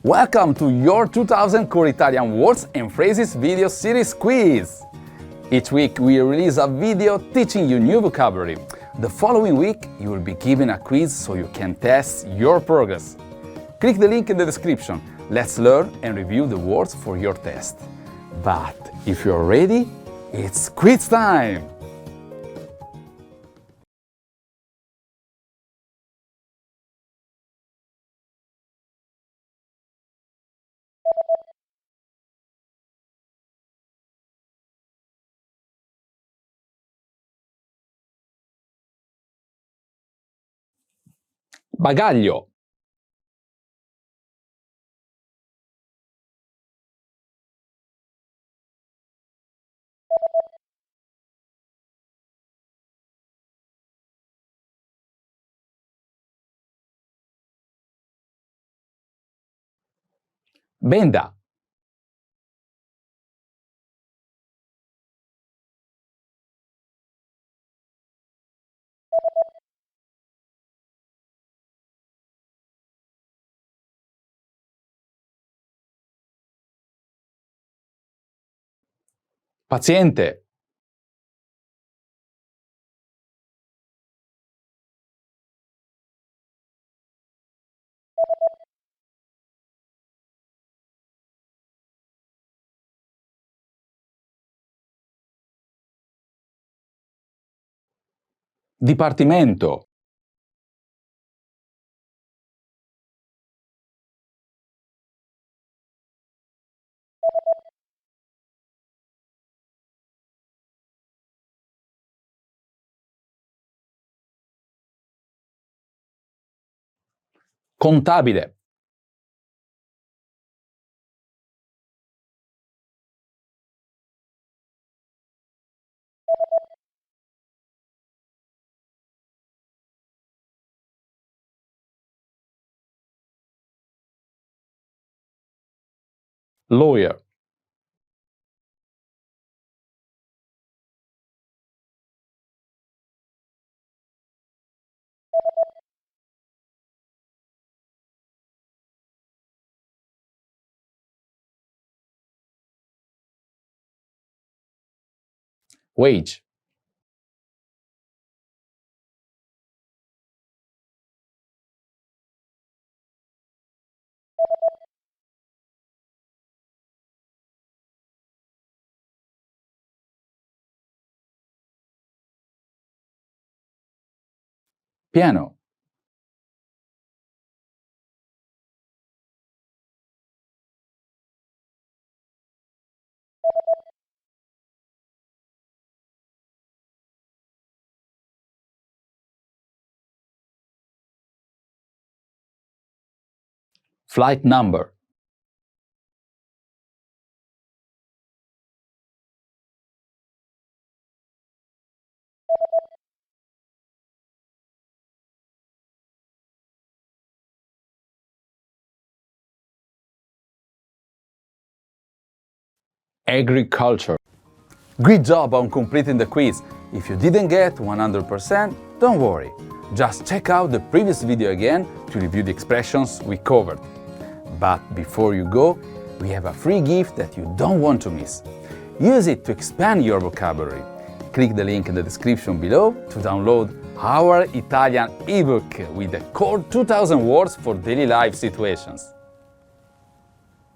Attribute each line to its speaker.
Speaker 1: Welcome to your 2000 Core Italian Words and Phrases video series quiz! Each week we release a video teaching you new vocabulary. The following week you will be given a quiz so you can test your progress. Click the link in the description. Let's learn and review the words for your test. But if you're ready, it's quiz time! Bagaglio. Benda. Paziente. Dipartimento. Contabile. Lawyer. Wage. Piano. Flight number. Agriculture. Great job on completing the quiz. If you didn't get 100%, don't worry. Just check out the previous video again to review the expressions we covered. But before you go, we have a free gift that you don't want to miss. Use it to expand your vocabulary. Click the link in the description below to download our Italian ebook with the core 2000 words for daily life situations.